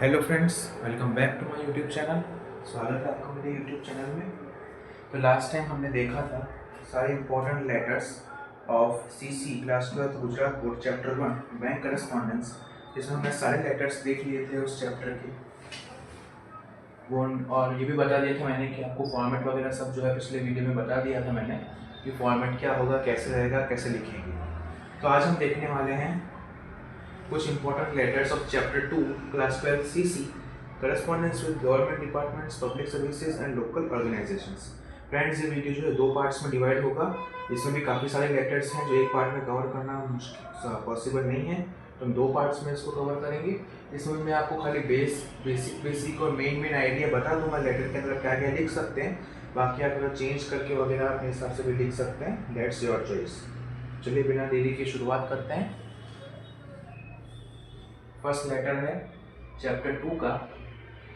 Hello friends, welcome back to my YouTube channel. स्वागत है आपका मेरे यूट्यूब चैनल में। तो लास्ट टाइम हमने देखा था सारे important letters of CC class 12 Gujarat board chapter 1 bank correspondence, जिसमें हमने सारे लेटर्स देख लिए थे उस चैप्टर के। वो और ये भी बता दिया था मैंने कि आपको फॉर्मेट वगैरह सब जो है पिछले वीडियो में बता दिया था मैंने कि फॉर्मेट क्या होगा, कैसे रहेगा, कैसे लिखेंगे। तो आज हम देखने वाले हैं कुछ important letters of chapter 2 class 12 CC correspondence with government departments, public services and local organizations। Friends, ये वीडियो जो है 2 पार्ट्स में डिवाइड होगा। इसमें भी काफ़ी सारे लेटर्स हैं जो एक पार्ट में कवर करना पॉसिबल नहीं है, तो हम 2 पार्ट्स में इसको कवर करेंगे। इसमें मैं आपको खाली बेसिक और मेन आइडिया बता दूंगा लेटर के अंदर क्या क्या लिख सकते हैं। बाकी आप अगर चेंज करके वगैरह अपने हिसाब से भी लिख सकते हैं, दैट्स योर चॉइस। चलिए बिना देरी की शुरुआत करते हैं। फर्स्ट लेटर है चैप्टर 2 का,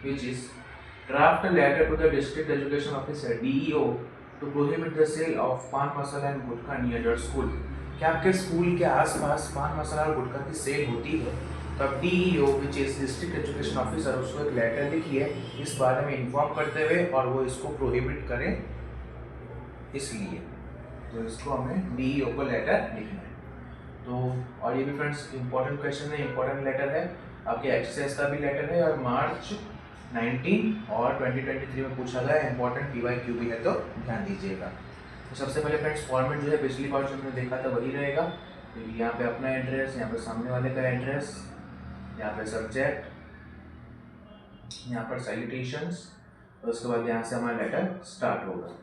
which is draft letter to the district education officer DEO to prohibit the sale of pan masala and gutkha near your school. क्या आपके स्कूल के आसपास पान मसाला और गुटखा की सेल होती है, तो अब DEO which is district education officer उसको एक लेटर लिखिए इस बारे में इन्फॉर्म करते हुए, और वो इसको प्रोहिबिट करें इसलिए। तो इसको हमें DEO को लेटर लिखना है। तो और ये भी फ्रेंड्स इंपॉर्टेंट क्वेश्चन है, इंपॉर्टेंट लेटर है, आपके एक्सरसाइज का भी लेटर है और मार्च 19 और 2023 में पूछा गया है। इंपॉर्टेंट PYQ भी है, तो ध्यान दीजिएगा। तो सबसे पहले फ्रेंड्स फॉर्मेट जो है पिछली बार जो हमने देखा था वही रहेगा। तो यहाँ पे अपना एड्रेस, यहाँ पे सामने वाले का एड्रेस, यहाँ पे सब्जेक्ट, यहाँ पर सैल्यूटेशंस, और उसके बाद यहाँ से हमारा लेटर स्टार्ट होगा।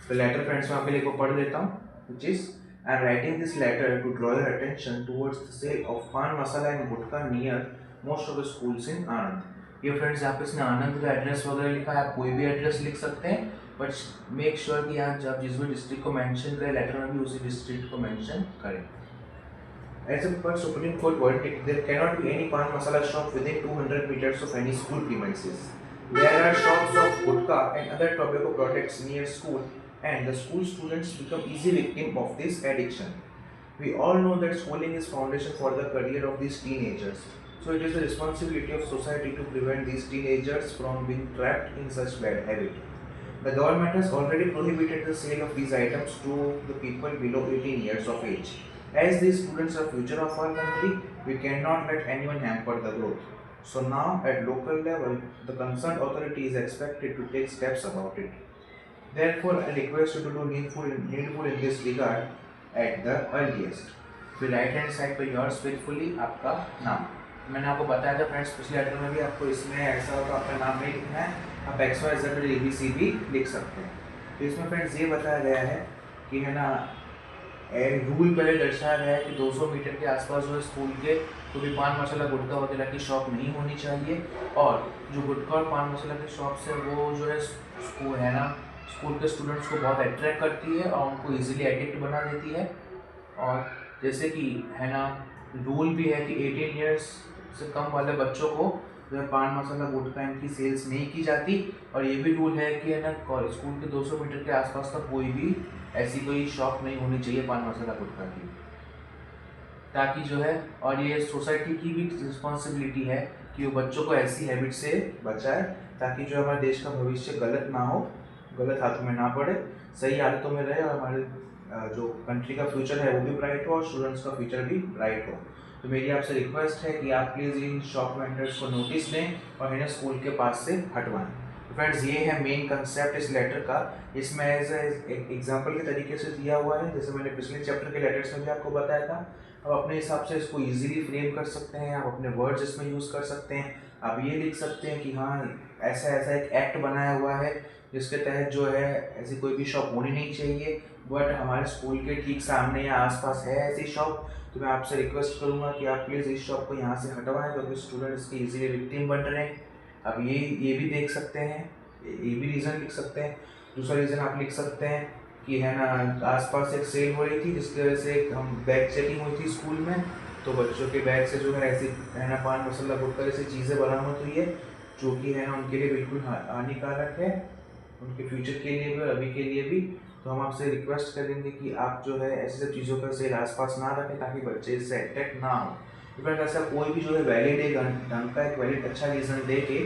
तो लेटर फ्रेंड्स मैं आपके लिए को पढ़ देता हूँ, which is I am writing this letter to draw your attention towards the sale of pan masala and gutka near most of the schools in Anand। ये फ्रेंड्स यहाँ पे इसने आनंद का एड्रेस वगैरह लिखा है, आप कोई भी एड्रेस लिख सकते हैं, बट मेक श्योर कि यहाँ जब जिस भी डिस्ट्रिक्ट को मेंशन करें लेटर में भी उसी डिस्ट्रिक्ट को मेंशन करें। As per Supreme Court verdict, there cannot be any pan masala shop within 200 meters of any school premises. There are shops of gutka and other tobacco products near school, and the school students become easy victim of this addiction. We all know that schooling is foundation for the career of these teenagers. So it is the responsibility of society to prevent these teenagers from being trapped in such bad habit. The government has already prohibited the sale of these items to the people below 18 years of age. As these students are future of our country, we cannot let anyone hamper the growth. So now at local level, the concerned authority is expected to take steps about it. Therefore, I request you to do needful in this regard at the earliest। फिर right hand side पर yours faithfully आपका नाम। मैंने आपको बताया था friends पिछले article में भी, आपको इसमें ऐसा होगा आपका नाम नहीं लिखना है, आप XYZ ABC भी लिख सकते हैं। तो इसमें फ्रेंड्स ये बताया गया है कि है ना, रूल पहले दर्शाया गया है कि 200 मीटर के आसपास जो है स्कूल के तो भी पान मसाला गुटखा वगैरह की शॉप नहीं होनी चाहिए, और जो गुटखा और पान मसाला की शॉप्स है वो जो है स्कूल है ना, स्कूल के स्टूडेंट्स को बहुत अट्रैक्ट करती है और उनको इजीली एडिक्ट बना देती है। और जैसे कि है ना, रूल भी है कि 18 ईयर्स से कम वाले बच्चों को जो है पान मसाला गुटखा इनकी सेल्स नहीं की जाती, और ये भी रूल है कि है ना स्कूल के 200 मीटर के आसपास तक कोई भी ऐसी कोई शॉप नहीं होनी चाहिए पान मसाला गुटखा की, ताकि जो है, और ये सोसाइटी की भी रिस्पॉन्सिबिलिटी है कि वो बच्चों को ऐसी हैबिट से बचाए ताकि जो हमारे देश का भविष्य गलत ना हो, गलत हाथों में ना पड़े, सही आदतों में रहे, और हमारे जो कंट्री का फ्यूचर है वो भी ब्राइट हो और स्टूडेंट्स का फ्यूचर भी ब्राइट हो। तो मेरी आपसे रिक्वेस्ट है कि आप प्लीज़ इन शॉप वेंडर्स को नोटिस दें और इन्हें स्कूल के पास से हटवाएं। तो फ्रेंड्स ये है मेन कंसेप्ट इस लेटर का। इसमें एज एक एग्जाम्पल के तरीके से दिया हुआ है, जैसे मैंने पिछले चैप्टर के लेटर्स में भी आपको बताया था। आप अपने हिसाब से इसको ईजिली फ्रेम कर सकते हैं, आप अपने वर्ड्स इसमें यूज़ कर सकते हैं। आप ये लिख सकते हैं कि हाँ ऐसा ऐसा एक एक्ट बनाया हुआ है जिसके तहत जो है ऐसी कोई भी शॉप होनी नहीं चाहिए, बट हमारे स्कूल के ठीक सामने या आसपास है ऐसी शॉप, तो मैं आपसे रिक्वेस्ट करूँगा कि आप प्लीज़ इस शॉप को यहाँ से हटवाएं क्योंकि स्टूडेंट्स की इजीली विक्टिम बन रहे हैं। अब ये भी देख सकते हैं, ये भी रीज़न लिख सकते हैं। दूसरा रीज़न आप लिख सकते हैं कि है ना, आसपास एक सेल हो रही थी जिसकी वजह से हम बैग चेकिंग हुई थी स्कूल में, तो बच्चों के बैग से जो है ऐसी है ना पान मसाला गुटखा ऐसी चीज़ें बरामद हुई है जो कि है ना उनके लिए बिल्कुल हानिकारक है, उनके फ्यूचर के लिए भी और अभी के लिए भी। तो हम आपसे रिक्वेस्ट करेंगे कि आप जो है ऐसी सब चीज़ों का सेल आसपास ना रखें ताकि बच्चे इससे अट्रैक्ट ना हो। तो फ्रेंड्स ऐसा कोई भी जो है वैलिड एक ढंग का एक वैलिड अच्छा रीज़न दे के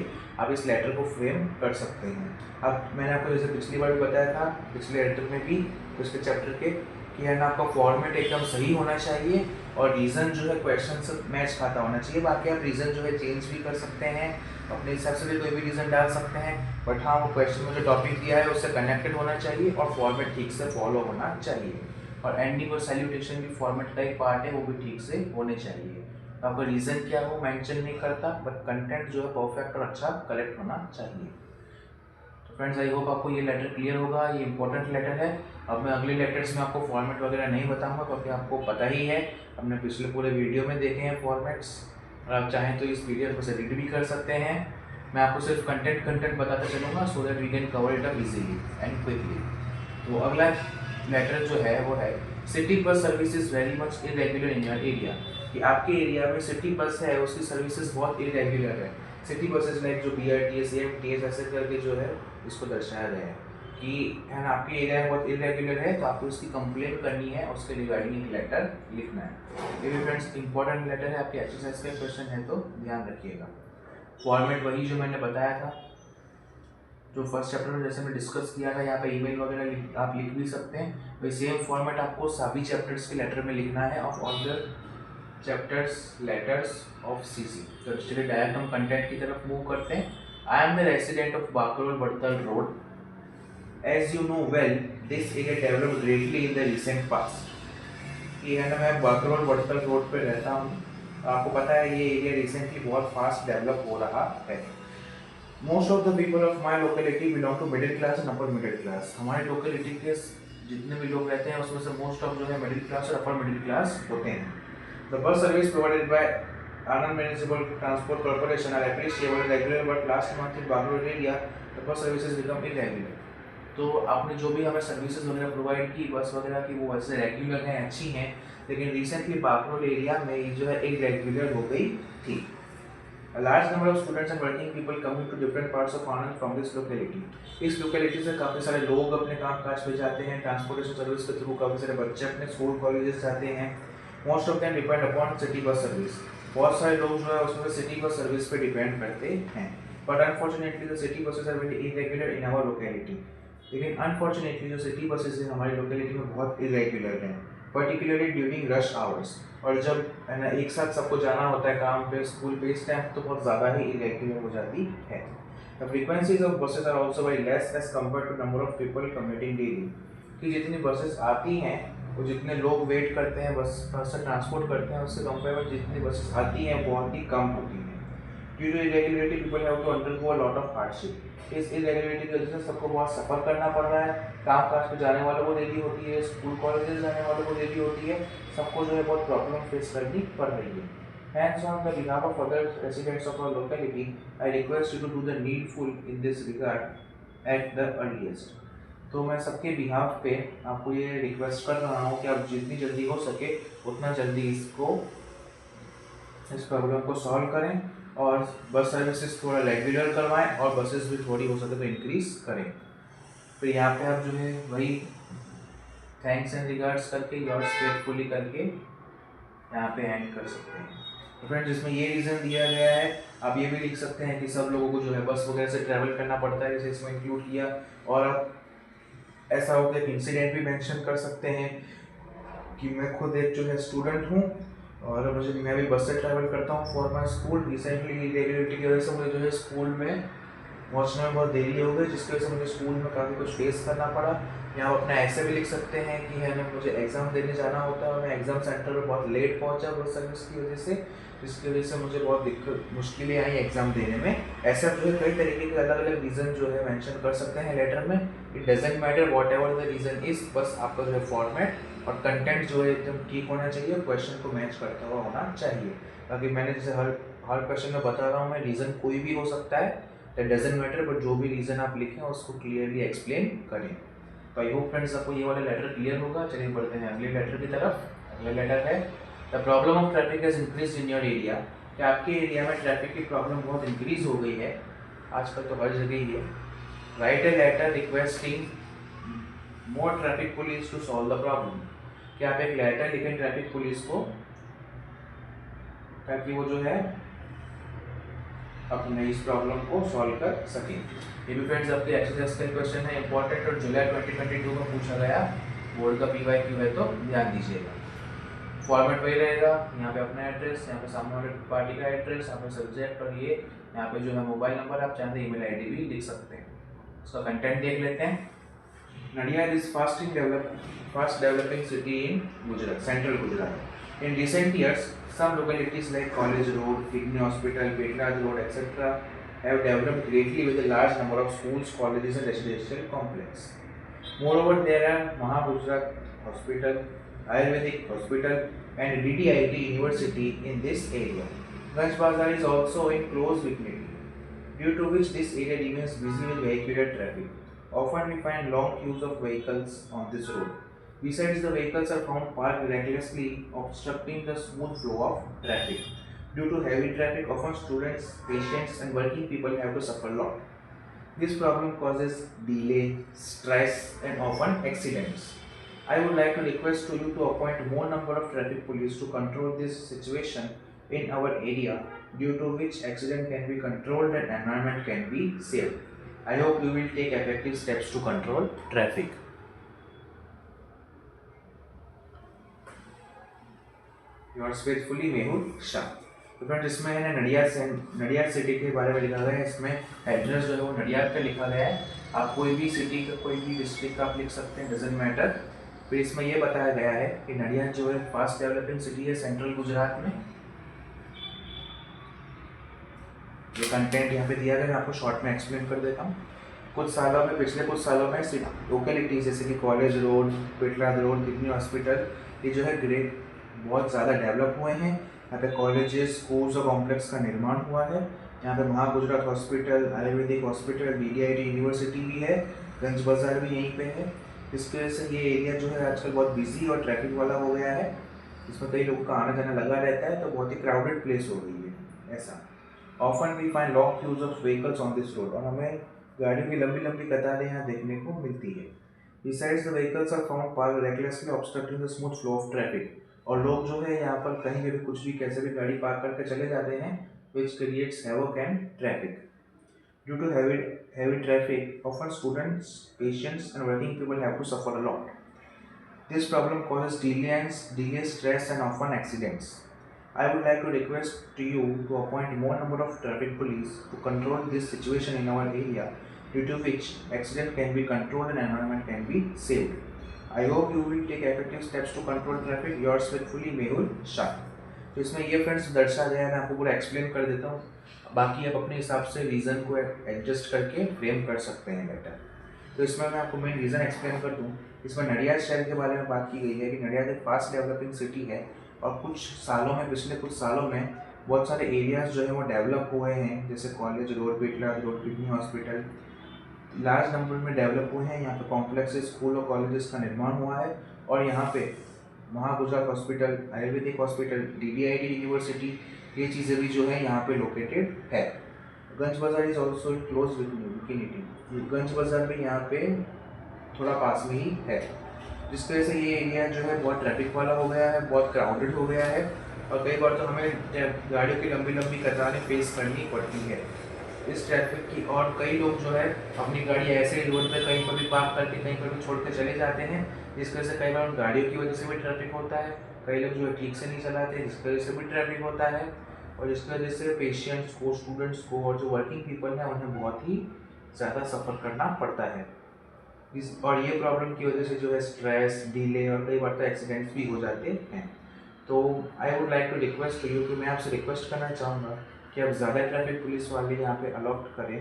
आप इस लेटर को फ्रेम कर सकते हैं। अब मैंने आपको जैसे पिछली बार भी बताया था, पिछले लेटर में भी, पिछले चैप्टर के, कि है ना आपका फॉर्मेट एकदम सही होना चाहिए और रीज़न जो है क्वेश्चन से मैच खाता होना चाहिए। बाकी आप रीज़न जो है चेंज भी कर सकते हैं, अपने हिसाब से भी कोई भी रीज़न डाल सकते हैं, बट हाँ वो क्वेश्चन में जो टॉपिक दिया है उससे कनेक्टेड होना चाहिए और फॉर्मेट ठीक से फॉलो होना चाहिए। और एंडिंग और सैल्यूटेशन भी फॉर्मेट का एक पार्ट है, वो भी ठीक से होने चाहिए। तो आपका रीज़न क्या हो मेंशन नहीं करता, बट कंटेंट जो है परफेक्ट और अच्छा करेक्ट होना चाहिए। तो फ्रेंड्स आई होप आपको ये लेटर क्लियर होगा, ये इंपॉर्टेंट लेटर है। अब मैं अगले लेटर्स में आपको फॉर्मेट वगैरह नहीं बताऊंगा क्योंकि आपको पता ही है, हमने पिछले पूरे वीडियो में देखे हैं फॉर्मेट्स, और आप चाहें तो इस वीडियो को से रीड भी कर सकते हैं। मैं आपको सिर्फ कंटेंट बताता चलूँगा so that we can cover it up easily and quickly. तो अगला लेटर जो है वो है city bus service is very much irregular in your area, कि आपके एरिया में सिटी बस है उसकी सर्विसेज बहुत इरेगुलर है। सिटी बसेस लाइक जो BRTS AMTS ऐसे करके जो है इसको दर्शाया गया है कि है ना आपके एरिया में बहुत इरेगुलर है, तो आपको इसकी कंप्लेन करनी है, उसके रिगार्डिंग एक लेटर लिखना है। ये भी फ्रेंड्स इंपॉर्टेंट लेटर है, आपके एक्सरसाइज का क्वेश्चन है तो ध्यान रखिएगा। फॉर्मेट वही जो मैंने बताया था, जो फर्स्ट चैप्टर में जैसे मैं डिस्कस किया था, यहाँ पे ईमेल वगैरह आप लिख भी सकते हैं, वही सेम फॉर्मेट आपको सभी चैप्टर्स के लेटर में लिखना है of all the chapters letters of CC। तो चलिए डायरेक्ट हम कंटेंट की तरफ मूव करते हैं। I am the resident of Bakrol Badtal road. As you know well this area develop greatly in the recent past. ये है ना मैं बाकरोल बड़तल रोड पे रहता हूँ, आपको पता है ये एरिया रिसेंटली बहुत फास्ट डेवलप हो रहा है। Most of the people of my locality belong to middle class and upper middle class. हमारे लोकेलिटी के जितने भी लोग रहते हैं उसमें से मोस्ट ऑफ जो है मिडिल क्लास और अपर मिडिल क्लास होते हैं। The bus service provided by Anand Municipal Transport Corporation are appreciable and regular, but last month in Bangalore area the bus services become irregular। तो आपने जो भी हमें सर्विसेज वगैरह प्रोवाइड की बस वगैरह की वो वैसे रेगुलर हैं, अच्छी हैं, लेकिन रिसेंटली बागरोल एरिया में ये जो है इरेगुलर हो गई थी। A large number of students and working people coming to different parts of Anand from this locality। इस लोकेलिटी से काफ़ी सारे लोग अपने काम काज पे जाते हैं, ट्रांसपोर्टेशन सर्विस के थ्रू काफ़ी सारे बच्चे अपने स्कूल कॉलेजेस जाते हैं। Most of them depend upon city bus service. बहुत सारे लोग जो है उसमें सिटी बस सर्विस पे डिपेंड करते हैं, but unfortunately the city buses are very irregular in our locality. लेकिन अनफॉर्चुनेटली जो सिटी बसेस हैं हमारी लोकेलिटी में बहुत इरेगुलर हैं, पर्टिकुलरली ड्यूरिंग रश आवर्स। और जब है ना एक साथ सबको जाना होता है काम पे, स्कूल पे, इस टाइम तो बहुत ज़्यादा ही इरेगुलर हो जाती है। The frequencies of buses are also very less as compare to number of people commuting daily. कि जितनी बसेस आती हैं वो जितने लोग वेट करते हैं बस से ट्रांसपोर्ट करते हैं, उससे कंपेयर में जितनी बसेस आती हैं बहुत ही कम होती हैं। Due to irregularity people have to undergo a lot of hardship. इस इरेगुलरिटी की वजह से सबको बहुत सफ़र करना पड़ रहा है, काम काज पे जाने वालों को देरी होती है, स्कूल कॉलेजेस जाने वालों को देरी होती है, सबको जो है बहुत प्रॉब्लम फेस करनी पड़ रही है। Hence, on the behalf of other residents of our locality, I request you to do the needful in this regard at the earliest। तो मैं सबके बिहाफ पे आपको ये रिक्वेस्ट कर रहा हूँ कि आप जितनी जल्दी हो सके उतना जल्दी इस प्रॉब्लम को सॉल्व करें और बस सर्विसेज थोड़ा रेगुलर करवाएं और बसेस भी थोड़ी हो सके तो इंक्रीज करें। तो यहाँ पे आप जो है वही थैंक्स एंड रिगार्ड्स करके योर्स फेथफुली करके यहाँ पे एंड कर सकते हैं। तो फ्रेंड्स इसमें ये रीज़न दिया गया है, आप ये भी लिख सकते हैं कि सब लोगों को जो है बस वगैरह से ट्रैवल करना पड़ता है, जैसे इसमें इंक्लूड किया। और आप ऐसा हो गया इंसिडेंट भी मेंशन कर सकते हैं कि मैं खुद एक जो है स्टूडेंट हूँ और मैं भी बस से ट्रैवल करता हूँ for my school. Recently irregularity की वजह से मुझे जो है स्कूल में पहुँचने में बहुत देरी हो गई, जिसकी वजह से मुझे स्कूल में काफ़ी कुछ फेस करना पड़ा। यहाँ अपना ऐसे भी लिख सकते हैं कि है ना मुझे एग्ज़ाम देने जाना होता है और मैं एग्ज़ाम सेंटर में बहुत लेट पहुँचा बस सर्विस की वजह से, जिसकी वजह से मुझे बहुत मुश्किलें आई एग्ज़ाम देने में। ऐसा जो है कई तरीके के अलग अलग रीज़न जो है मेंशन कर सकते हैं लेटर में। It doesn't matter what ever the reason is, बस आपका जो है फॉर्मेट और कंटेंट जो है एकदम ठीक होना चाहिए, क्वेश्चन को मैच करता हुआ होना चाहिए। ताकि मैंने जैसे हर क्वेश्चन में बता रहा हूँ मैं, रीज़न कोई भी हो सकता है, दैट डजेंट मैटर, बट जो भी रीज़न आप लिखें उसको क्लियरली एक्सप्लेन करें। तो आई होप फ्रेंड्स आपको ये वाला लेटर क्लियर होगा। चलिए बढ़ते हैं अगले लेटर की तरफ। अगला लेटर है the problem of traffic has increase in your area. कि आपके एरिया में ट्रैफिक की प्रॉब्लम बहुत इंक्रीज हो गई है, आजकल तो हर जगह ही है। Write a letter requesting more traffic police to solve the problem. कि आप एक लेटर लिखें ट्रैफिक पुलिस को ताकि वो जो है अपने इस प्रॉब्लम को सॉल्व कर सकें। ये भी फ्रेंड्स आपके एक्सरसाइज का क्वेश्चन है इंपॉर्टेंट और जुलाई 2022 में पूछा गया बोर्ड का PYQ है, तो ध्यान दीजिएगा। फॉर्मेट वही रहेगा, यहाँ पे अपना एड्रेस, यहाँ पे सामने वाले पार्टी का एड्रेस, यहाँ पे सब्जेक्ट और ये यहाँ पे जो है मोबाइल नंबर, आप चाहते ईमेल ID भी लिख सकते हैं। उसका कंटेंट देख लेते हैं। Nadiad is fast developing city in Gujarat, central Gujarat. In recent years, some localities like College Road, Kidney Hospital, Petraj Road, etc. have developed greatly with a large number of schools, colleges and residential complex. Moreover, there are Mahagujarat Hospital, Ayurvedic Hospital and DDIT University in this area. Ganj Bazar is also in close vicinity, due to which this area remains busy with vehicular traffic. Often we find long queues of vehicles on this road. Besides, the vehicles are found parked recklessly, obstructing the smooth flow of traffic. Due to heavy traffic, often students, patients, and working people have to suffer a lot. This problem causes delay, stress, and often accidents. I would like to request to you to appoint more number of traffic police to control this situation in our area, due to which accident can be controlled and environment can be saved. I hope you will take effective steps to control traffic. Yours faithfully Mehul Shah. तो friends इसमें है ना Nadiad city के बारे में लिखा गया है। इसमें एड्रेस जो है वो नडियाद का लिखा गया है। आप कोई भी सिटी का कोई भी डिस्ट्रिक्ट का आप लिख सकते हैं, डजेंट मैटर। फिर इसमें ये बताया गया है कि नडियाद जो है फास्ट डेवलपिंग सिटी है सेंट्रल गुजरात में। ये कंटेंट यहाँ पे दिया गया, मैं आपको शॉर्ट में एक्सप्लेन कर देता हूँ। पिछले कुछ सालों में लोकेलिटीज जैसे कि college road, Petlad road, kidney hospital, ये जो है ग्रेट बहुत ज़्यादा डेवलप हुए हैं। यहाँ पे कॉलेजेस, स्कूल्स और कॉम्प्लेक्स का निर्माण हुआ है। यहाँ पे Mahagujarat hospital, Ayurvedic hospital, DDIT university भी है, गंज बाजार भी यहीं पे है। इसकी वजह से ये एरिया जो है आजकल बहुत बिजी और ट्रैफिक वाला हो गया है। इसमें कई लोगों का आना जाना लगा रहता है, तो बहुत ही क्राउडेड प्लेस हो गई है ऐसा। Often we find long queues of vehicles on this road, और हमें गाड़ियों की लंबी लंबी कतारें यहाँ देखने को मिलती है। Besides, the vehicles are found parked recklessly, obstructing the smooth flow of traffic. और लोग जो है यहाँ पर कहीं भी कुछ भी कैसे भी गाड़ी पार्क करके चले जाते हैं, which creates havoc and traffic. Due to heavy traffic, often students, patients, and working people have to suffer a lot. This problem causes delay, stress, and often accidents. I would like to request to you to appoint more number of traffic police to control this situation in our area, due to which accident can be controlled and environment can be saved. I hope you will take effective steps to control traffic. Yours faithfully, Mehul Shah. तो इसमें ये friends दर्शा गया है, मैं आपको पूरा explain कर देता हूँ। बाकी आप अपने हिसाब से रीज़न को एडजस्ट करके फ्रेम कर सकते हैं बेटर। तो इसमें मैं आपको मेन रीज़न एक्सप्लेन कर दूँ। इसमें नडियाद शहर के बारे में बात की गई है कि नडियाद एक फास्ट डेवलपिंग सिटी है, और पिछले कुछ सालों में बहुत सारे एरियाज जो है वो डेवलप हुए हैं, जैसे college road, Petlad road, kidney hospital large number में डेवलप हुए हैं। यहाँ पे कॉम्प्लेक्स, स्कूल और कॉलेजेस का निर्माण हुआ है, और यहाँ पे Mahagujarat hospital, Ayurvedic hospital, DDIT university, ये चीज़ें भी जो है यहाँ पे लोकेटेड है। गंज बाजार इज ऑल्सो क्लोज विकिनिटी, गंज बाजार भी यहाँ पे थोड़ा पास में ही है, जिसकी वजह से ये एरिया जो है बहुत ट्रैफिक वाला हो गया है, बहुत क्राउडेड हो गया है, और कई बार तो हमें गाड़ियों की लंबी लंबी कतारें फेस करनी पड़ती है इस ट्रैफिक की। और कई लोग जो है अपनी गाड़ी ऐसे ही रोड पे कहीं पर भी पार्क करके कहीं पर भी छोड़ के चले जाते हैं, जिसकी वजह से कई बार उन गाड़ियों की वजह से भी ट्रैफिक होता है। कई लोग जो है ठीक से नहीं चलाते, जिसकी वजह से भी ट्रैफिक होता है, और जिसकी वजह से पेशेंट्स को, स्टूडेंट्स को और जो वर्किंग पीपल हैं उन्हें बहुत ही ज़्यादा सफ़र करना पड़ता है। और ये प्रॉब्लम की वजह से जो है स्ट्रेस, डिले और कई बार तो एक्सीडेंट्स भी हो जाते हैं। तो I would like to request to you, कि मैं आपसे रिक्वेस्ट करना चाहूँगा कि आप ज़्यादा ट्रैफिक पुलिस वाले यहाँ पे अलॉट करें,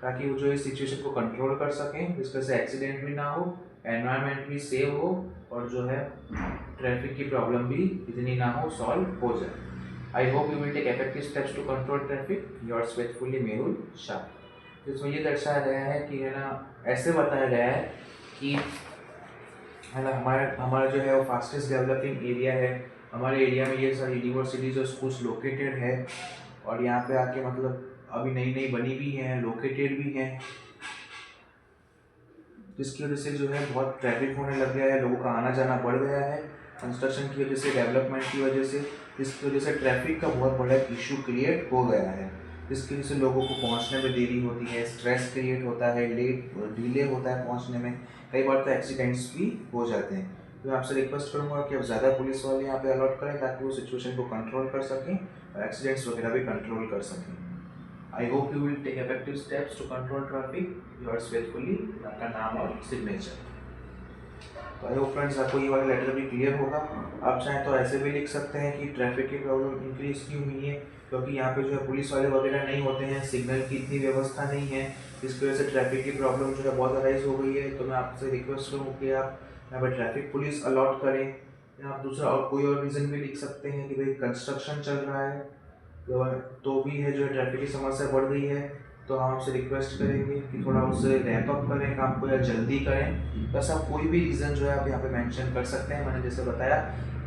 ताकि वो जो इस सिचुएशन को कंट्रोल कर सकें, जिस वजह से एक्सीडेंट भी ना हो, एनवायरनमेंट भी सेव हो, और जो है ट्रैफिक की प्रॉब्लम भी इतनी ना हो, सॉल्व हो जाए। I hope you will take effective steps to control traffic. Yours faithfully, Mehul Shah. जिसमें ये दर्शाया गया है कि है ना, ऐसे बताया गया है कि है ना, हमारा जो है वो फास्टेस्ट डेवलपिंग एरिया है। हमारे एरिया में ये सारी यूनिवर्सिटीज़ और स्कूल्स लोकेटेड है, और यहाँ पे आके मतलब अभी नई नई बनी भी हैं, लोकेटेड भी हैं, जिसकी वजह से जो है बहुत ट्रैफिक होने लग गया है, लोगों का आना जाना बढ़ गया है कंस्ट्रक्शन की वजह से, डेवलपमेंट की वजह से। जिसकी वजह से ट्रैफिक का बहुत बड़ा इशू क्रिएट हो गया है, जिसकी वजह से लोगों को पहुंचने में देरी होती है, स्ट्रेस क्रिएट होता है, लेट डिले होता है पहुंचने में, कई बार तो एक्सीडेंट्स भी हो जाते हैं। तो मैं आपसे रिक्वेस्ट करूंगा कि आप ज़्यादा पुलिस वाले यहाँ पे अलॉट करें ताकि वो सिचुएशन को कंट्रोल कर सकें और एक्सीडेंट्स वगैरह भी कंट्रोल कर सकें। I hope you will take effective steps to control traffic. Yours faithfully, आपका नाम और सिग्नेचर। तो आई होप फ्रेंड्स आपको ये वाला लेटर भी क्लियर होगा। आप चाहें तो ऐसे भी लिख सकते हैं कि ट्रैफिक की प्रॉब्लम इंक्रीज क्यों हुई है, क्योंकि यहाँ पे जो है पुलिस वाले वगैरह नहीं होते हैं, सिग्नल की इतनी व्यवस्था नहीं है, जिसकी वजह से ट्रैफिक की प्रॉब्लम जो है बहुत अराइज हो गई है। तो मैं आपसे रिक्वेस्ट करूँ कि आप यहाँ पर ट्रैफिक पुलिस अलॉट करें, या आप दूसरा और कोई और रीज़न भी लिख सकते हैं कि भाई कंस्ट्रक्शन चल रहा है तो भी है जो है ट्रैफिक की समस्या बढ़ गई है, तो हम आपसे रिक्वेस्ट करेंगे कि थोड़ा उससे रैप अप करें काम को या जल्दी करें। बस आप कोई भी रीज़न जो है आप यहाँ पे मेंशन कर सकते हैं। मैंने जैसे बताया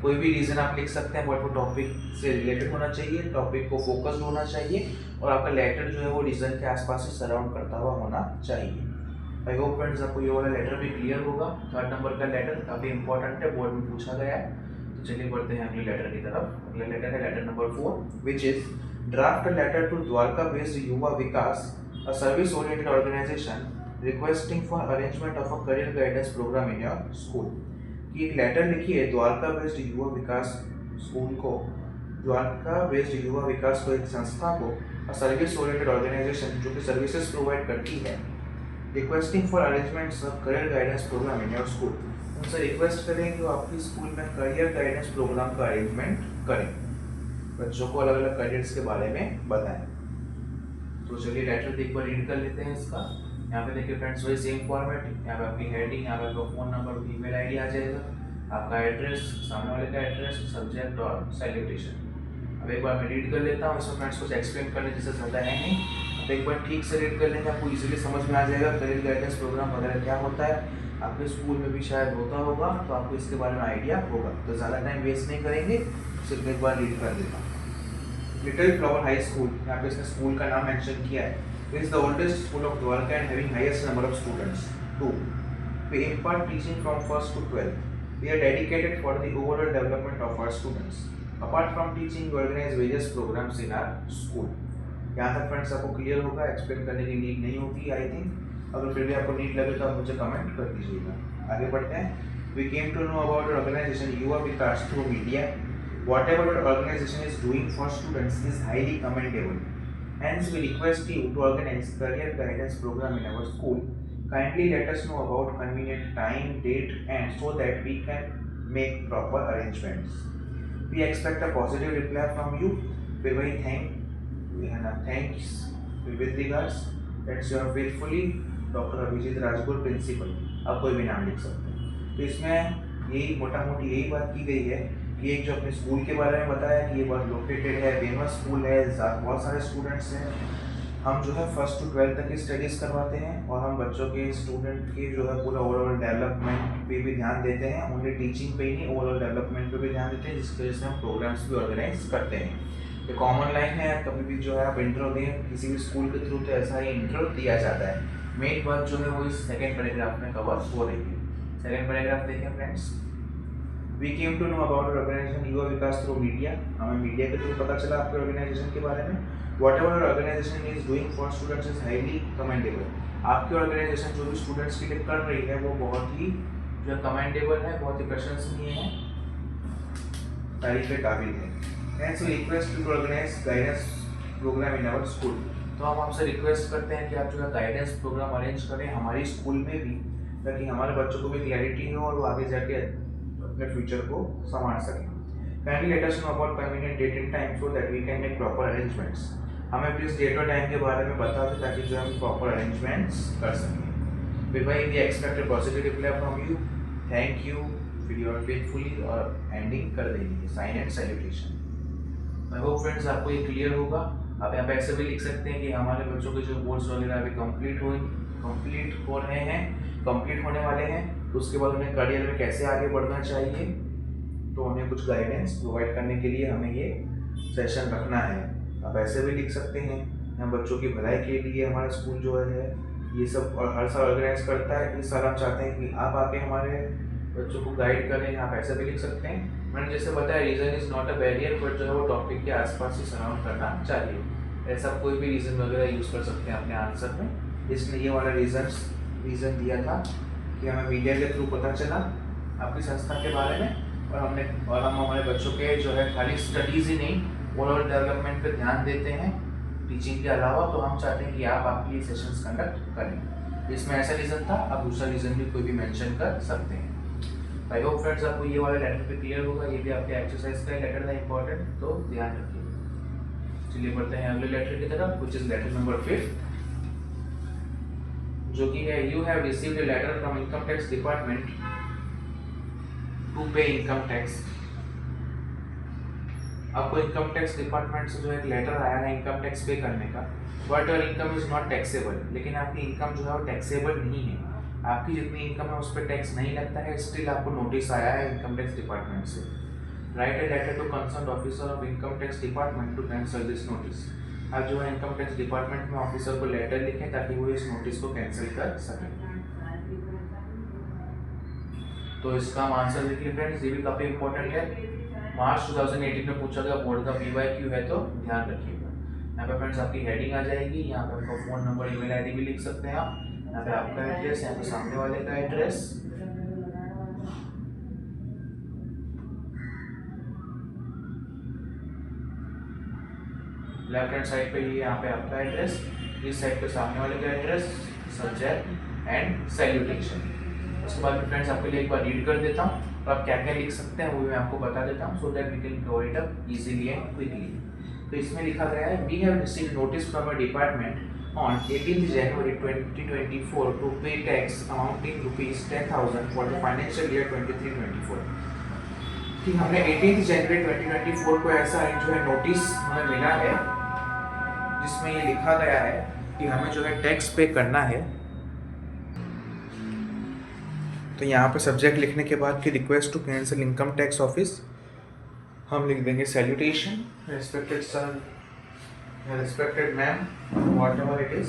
कोई भी रीज़न आप लिख सकते हैं, बट वो टॉपिक से रिलेटेड होना चाहिए, टॉपिक को फोकस्ड होना चाहिए और आपका लेटर जो है वो रीज़न के आसपास से सराउंड करता हुआ होना चाहिए। आई होप फ्रेंड्स आपको ये वाला लेटर भी क्लियर होगा। 3rd नंबर का लेटर काफ़ी इंपॉर्टेंट है, बोर्ड में पूछा गया है। तो चलिए बढ़ते हैं अगले लेटर की तरफ। अगला लेटर है letter number 4, which is draft letter to Dwarka based Yuva Vikas, a service oriented organization requesting for arrangement of a career guidance program in your school। कि एक लेटर लिखी है द्वारका बेस्ड युवा विकास स्कूल को, द्वारका बेस्ड युवा विकास को, एक संस्था को, सर्विस ओरिएंटेड ऑर्गेनाइजेशन जो कि सर्विसेज प्रोवाइड करती है, requesting for arrangements of career guidance programme in your school. उनसे रिक्वेस्ट करें कि वो आपकी स्कूल में करियर गाइडेंस प्रोग्राम का अरेंजमेंट करें, बच्चों को अलग अलग करियर्स के बारे में बताएं। तो चलिए लेटर एक बार रीड कर लेते हैं इसका। यहाँ पे देखिए फ्रेंड्स वही सेम फॉर्मेट, यहाँ पे आपकी हेडिंग, यहाँ पे आपका फ़ोन नंबर, ईमेल आईडी आ जाएगा, आपका एड्रेस, सामने वाले का एड्रेस, सब्जेक्ट और सेलिब्रेशन। अब एक बार मैं रीड कर लेता हूँ, इसमें फ्रेंड्स कुछ एक्सप्लेन करने जैसे ज़्यादा है नहीं। अब एक बार ठीक से रीड कर लेंगे, आपको इजीली समझ में आ जाएगा करियर गाइडेंस प्रोग्राम वगैरह क्या होता है। आपके स्कूल में भी शायद होता होगा, तो आपको इसके बारे में आइडिया होगा। तो ज़्यादा टाइम वेस्ट नहीं करेंगे, सिर्फ एक बार रीड कर देता हूँ। लिटिल फ्लावर हाई स्कूल, यहाँ पे इसने स्कूल का नाम मेंशन किया है। It is the oldest school of Dwarka and having highest number of students. 2. We impart teaching from 1st to 12th. We are dedicated for the overall development of our students. Apart from teaching, we organize various programs in our school. यहाँ तक friends आपको clear होगा, explain करने की need नहीं होगी I think. अगर फिर भी आपको नीड लगे तो आप मुझे कमेंट कर दीजिएगा। आगे बढ़ते हैं। We came to know about our organization युवा विकास through media. Whatever our organization is doing for students is highly commendable. Hence, we request you to organize career guidance program in our school. Kindly let us know about convenient time, date, and so that we can make proper arrangements. We expect a positive reply from you. फिर वही thanks with regards. That's your faithfully doctor Abhijeet Rajgur principal. आप कोई भी नाम लिख सकते हैं। तो इसमें यही मोटा मोटी यही बात की गई है कि एक जो अपने स्कूल के बारे में बताया कि ये बहुत लोकेटेड है, फेमस स्कूल है, बहुत सारे स्टूडेंट्स हैं। हम जो है 1st to 12th तक की स्टडीज़ करवाते हैं और हम बच्चों के स्टूडेंट के जो है पूरा ओवरऑल डेवलपमेंट पे भी ध्यान देते हैं। ओनली टीचिंग पे ही नहीं, ओवरऑल डेवलपमेंट पे भी ध्यान देते हैं, जिसकी वजह से हम प्रोग्राम्स भी ऑर्गेनाइज करते हैं। तो कॉमन लाइन है, कभी भी जो है आप इंट्रो दें किसी भी स्कूल के थ्रू तो ऐसा ही इंट्रो दिया जाता है। मेन बात जो है वो इस सेकेंड पैराग्राफ में कवर हो रही है। सेकेंड पैराग्राफ देखें friends. We came to know about your organization युवा विकास through media. हमें मीडिया के थ्रू पता चला आपके ऑर्गेनाइजेशन के बारे में। Whatever your organization is doing for students is highly commendable. आपकी ऑर्गेनाइजेशन जो भी स्टूडेंट्स के लिए कर रही है वो बहुत ही जो है कमेंडेबल है, बहुत ही प्रशंसनीय है, तारीफ के काबिल है। Hence we request you to organize guidance program in our school. तो हम आपसे रिक्वेस्ट करते हैं कि आप जो है गाइडेंस प्रोग्राम अरेंज करें हमारी स्कूल में भी, ताकि हमारे बच्चों को भी क्लैरिटी हो और वो आगे जाके अपने फ्यूचर को संभाल सकें। Kindly let us know about convenient date and time so that we can make proper arrangements. हमें प्लीज डेट और टाइम के बारे में बता दें ताकि जो हम प्रॉपर अरेंजमेंट्स कर सकें। फिर भाई we expect a positive reply from you, thank you फिर योर फेथफुली, और एंडिंग कर देंगे sign and salutation. I hope friends आपको ये क्लियर होगा। आप यहाँ पे ऐसे भी लिख सकते हैं कि हमारे बच्चों के जो बोर्ड्स वगैरह अभी कंप्लीट हो रहे हैं, कंप्लीट होने वाले हैं, तो उसके बाद उन्हें करियर में कैसे आगे बढ़ना चाहिए, तो उन्हें कुछ गाइडेंस प्रोवाइड करने के लिए हमें ये सेशन रखना है। आप ऐसे भी लिख सकते हैं, हम बच्चों की भलाई के लिए हमारा स्कूल जो है ये सब और हर साल ऑर्गेनाइज करता है। इस साल हम चाहते हैं कि आप आके हमारे बच्चों को गाइड करें, आप ऐसे भी लिख सकते हैं। मैंने जैसे बताया reason is not a barrier, but जो है वो टॉपिक के आसपास ही सराउंड करना चाहिए। ऐसा कोई भी रीज़न वगैरह यूज़ कर सकते हैं अपने आंसर में। इसने ये वाला रीज़न दिया था कि हमें मीडिया के थ्रू पता चला आपकी संस्था के बारे में, और हम हमारे बच्चों के जो है खाली स्टडीज़ ही नहीं, ओवरऑल डेवलपमेंट पे ध्यान देते हैं टीचिंग के अलावा। तो हम चाहते हैं कि आप आपके लिए सेशंस कंडक्ट करें। इसमें ऐसा रीज़न था, आप दूसरा रीज़न भी कोई भी मेंशन कर सकते हैं। आई होप फ्रेंड्स आपको ये वाला लेटर पे क्लियर होगा। ये भी आपके एक्सरसाइज का लेटर था इंपॉर्टेंट, तो ध्यान रखिए। चलिए बढ़ते हैं अगले लेटर की तरफ, व्हिच इज लेटर नंबर 5, जो कि है you have received a letter from income tax department to pay income tax. आपको इनकम टैक्स डिपार्टमेंट से जो एक लेटर आया है इनकम टैक्स पे करने का, but your income is not taxable. लेकिन आपकी इनकम जो है वो टैक्सेबल नहीं है, आपकी जितनी इनकम है उस पर टैक्स नहीं लगता है। स्टिल आपको नोटिस आया है इनकम टैक्स डिपार्टमेंट से। Write a letter to concern officer of income tax department to cancel this notice. आप जो है इनकम टैक्स डिपार्टमेंट में ऑफिसर को लेटर लिखें ताकि वो इस नोटिस को कैंसिल कर सकें। तो इसका हम आंसर देखिए फ्रेंड्स, ये भी काफ़ी इंपॉर्टेंट है। मार्च 2018 में पूछा गया बोर्ड का PYQ है, तो ध्यान रखिएगा। यहाँ पे फ्रेंड्स आपकी हेडिंग आ जाएगी, यहाँ पे आपका फ़ोन नंबर ईमेल आईडी भी लिख सकते हैं आप। यहाँ पे आपका एड्रेस, यहाँ पे सामने वाले का एड्रेस, लेफ्ट हैंड साइड पे ये यहाँ पे आपका एड्रेस, इस साइड पे सामने वाले का एड्रेस, सब्जेक्ट एंड सैल्यूटेशन। उसके बाद में फ्रेंड्स आपके लिए एक बार रीड कर देता हूँ, तो आप क्या क्या लिख सकते हैं वो भी मैं आपको बता देता हूँ, so that we can cover it up easily and quickly. तो इसमें लिखा गया है, we have received notice from a department on 18th January 2024 to pay tax amounting rupees 10,000 for the financial year 23-24। कि हमने 18th January 2024 को ऐसा जो है नोटिस हमें मिला है जिसमें ये लिखा गया है कि हमें जो है टैक्स पे करना है। तो यहाँ पे सब्जेक्ट लिखने के बाद कि request to cancel income tax office, हम लिख देंगे salutation, respected sir, respected ma'am, what ever it is.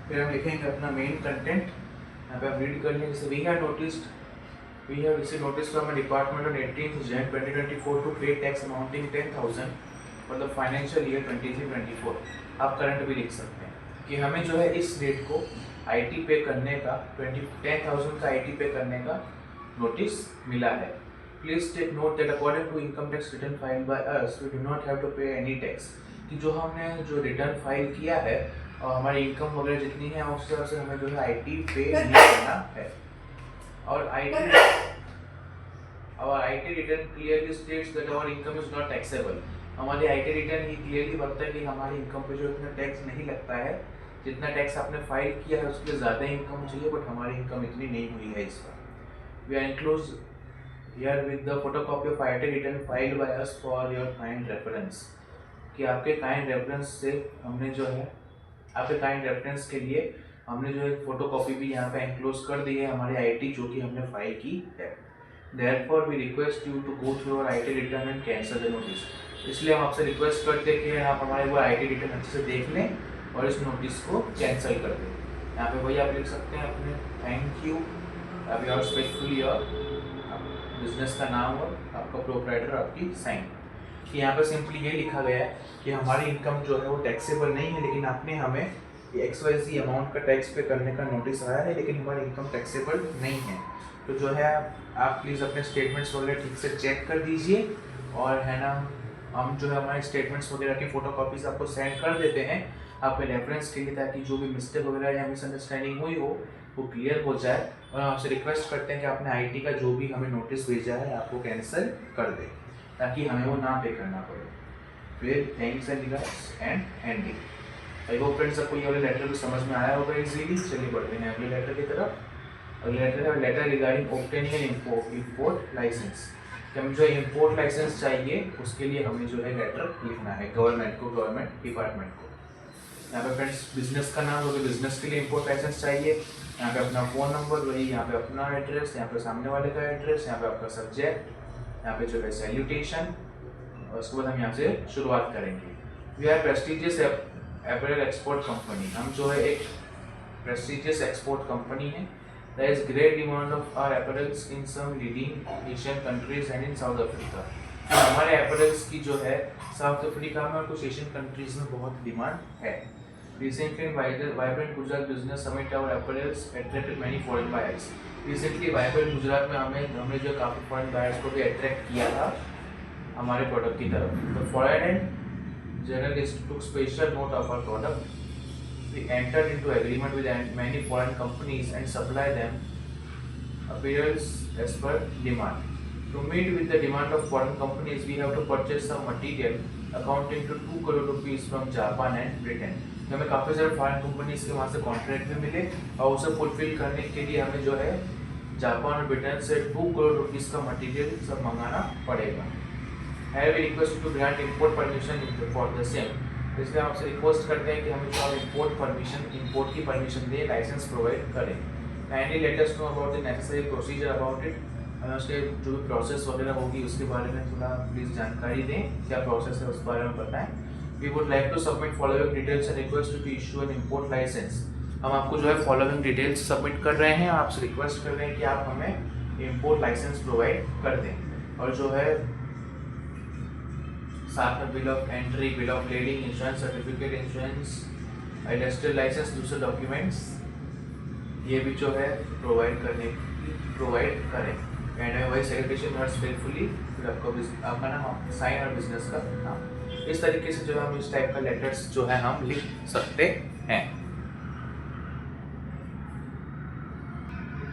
फिर हम लिखेंगे अपना मेन कंटेंट, यहाँ पे आप रीड कर लेंगे। जैसे we have received notice from a department on 18th Jan 2024 to pay tax amounting 10,000 for the financial year 23-24। आप करंट भी लिख सकते हैं कि हमें जो है इस डेट को IT पे करने का 10,000 का IT पे करने का नोटिस मिला है। Please take note that according to income tax return filed by us we do not have to pay any tax. कि जो हमने जो रिटर्न फाइल किया है और हमारी इनकम वगैरह जितनी है उस तरह से हमें जो है IT पे नहीं करना है। और IT return clearly states that our income is not taxable. हमारी IT रिटर्न ही क्लियरली बताता है कि हमारी इनकम पे जो इतना टैक्स नहीं लगता है, जितना टैक्स आपने फाइल किया है उसके ज़्यादा इनकम चाहिए, बट हमारी इनकम इतनी नहीं हुई है इस बार। We are enclose here with the photocopy of IT return filed by us for your kind reference. कि आपके काइंड रेफरेंस से हमने जो है आपके काइंड रेफरेंस के लिए हमने जो है फोटोकॉपी भी यहाँ पे इंक्लोज कर दी है हमारी IT जो कि हमने फाइल की है। Therefore we request you to go through your IT return and cancel the notice। इसलिए हम आपसे रिक्वेस्ट करते हैं कि आप हमारे वो IT रिटर्न अच्छे से देख लें और इस नोटिस को कैंसिल कर दें। यहाँ पे वही आप लिख सकते हैं अपने थैंक यू, अब योर स्पेशली योर बिजनेस का नाम और आपका प्रोप्राइटर आपकी साइन। कि यहाँ पर सिंपली ये लिखा गया है कि हमारी इनकम जो है वो टैक्सेबल नहीं है, लेकिन आपने हमें XYZ अमाउंट का टैक्स पे करने का नोटिस आया है, लेकिन हमारी इनकम टैक्सेबल नहीं है। तो जो है आप प्लीज़ अपने स्टेटमेंट्स वगैरह ठीक से चेक कर दीजिए, और है ना हम जो है हमारे स्टेटमेंट्स वगैरह की फ़ोटोकॉपीज़ आपको सेंड कर देते हैं आपके रेफरेंस के लिए, ताकि जो भी मिस्टेक वगैरह या मिसअंडरस्टैंडिंग हुई हो वो क्लियर हो जाए। और आपसे रिक्वेस्ट करते हैं कि आपने IT का जो भी हमें नोटिस भेजा है आपको कैंसिल कर दें, ताकि हमें वो ना पे करना पड़े। फिर thanks and regards and ending. I hope friends आपको ये वाले लेटर भी समझ में आया होगा इजीली। चलिए बढ़ते हैं अगले लेटर की तरफ। अगले लेटर है letter regarding obtaining an import licence. कि हम जो इंपोर्ट लाइसेंस चाहिए उसके लिए हमें जो है लेटर लिखना है गवर्नमेंट डिपार्टमेंट को। यहाँ पे फ्रेंड्स बिजनेस का नाम होगा, बिजनेस के लिए इंपोर्ट लाइसेंस चाहिए। यहाँ पे अपना फ़ोन नंबर, वही यहाँ पे अपना एड्रेस, यहाँ पे सामने वाले का एड्रेस, यहाँ पे आपका सब्जेक्ट, यहाँ पे जो है सैल्यूटेशन, और उसके बाद हम यहाँ से शुरुआत करेंगे। We are prestigious apparel export company. हम जो है एक प्रेस्टिजियस एक्सपोर्ट कंपनी है। There is great demand of our apparels in some leading Asian countries and in South Africa. तो हमारे apparels की जो है साउथ अफ्रीका में और कुछ एशियन कंट्रीज में बहुत डिमांड है. Recently, Vibrant Gujarat Business Summit, our apparels attracted many foreign buyers. Recently, Vibrant Gujarat में हमने जो काफ़ी foreign buyers को भी attract किया था हमारे प्रोडक्ट की तरफ. The foreign journalists took special note of our product. We entered into agreement with many foreign companies and supply them apparels as per demand. To meet with the demand of foreign companies, we have to purchase some material amounting to 2 crore rupees from Japan and Britain. हमें काफ़ी सारे foreign companies के वहाँ से contract भी मिले और उसे फुलफिल करने के लिए हमें जो है जापान और ब्रिटेन से 2 करोड़ रुपीस का मटेरियल सब मंगाना पड़ेगा. है we request to grant import permission for the same. इसलिए हम आपसे रिक्वेस्ट करते हैं कि हमें जो आप इंपोर्ट की परमिशन दें, लाइसेंस प्रोवाइड करें. Kindly let us know about the necessary procedure about it. हमें उसके जो भी प्रोसेस वगैरह होगी उसके बारे में थोड़ा प्लीज़ जानकारी दें, क्या प्रोसेस है उस बारे में बताएं. We would like to submit following details and request to issue an import licence. हम आपको जो है फॉलोइंग डिटेल्स सबमिट कर रहे हैं, आपसे रिक्वेस्ट कर रहे हैं कि आप हमें इंपोर्ट लाइसेंस प्रोवाइड कर दें. और जो है साथ में bill of entry, bill of lading, insurance certificate, insurance, industrial licence, दूसरे डॉक्यूमेंट्स ये भी जो है प्रोवाइड करें. एंड वही सेक्रेटरी नोट्स फेयरफुली, फिर आपका नाम, साइन और बिजनेस का नाम. इस तरीके से जो हम इस टाइप का लेटर्स जो है हम लिख सकते हैं.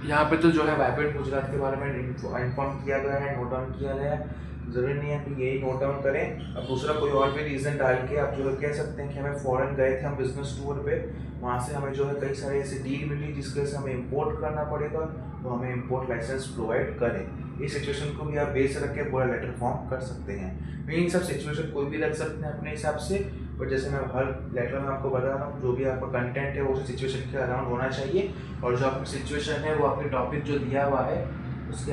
यहाँ पे तो जो है वाइब्रेंट गुजरात के बारे में इन्फॉर्म किया गया है, नोट डाउन किया गया है. ज़रूरी नहीं है कि यही नोट डाउन करें. अब दूसरा कोई और भी रीज़न डाल के आप जो है कह सकते हैं कि हमें फ़ॉरेन गए थे हम बिजनेस टूर पे, वहाँ से हमें जो है कई सारे ऐसे डील मिली जिसके वजह से हमें इंपोर्ट करना पड़ेगा, तो हमें इंपोर्ट लाइसेंस प्रोवाइड करें. इस सिचुएशन को भी आप बेस रख के पूरा लेटर फॉर्म कर सकते हैं. इन सब सिचुएशन कोई भी रख सकते हैं अपने हिसाब से, बट जैसे मैं हर लेटर में आपको बता रहा हूँ जो भी आपका कंटेंट है वो उस सिचुएशन के अराउंड होना चाहिए. और जो आपकी सिचुएशन है वो आपके टॉपिक जो दिया हुआ है उसके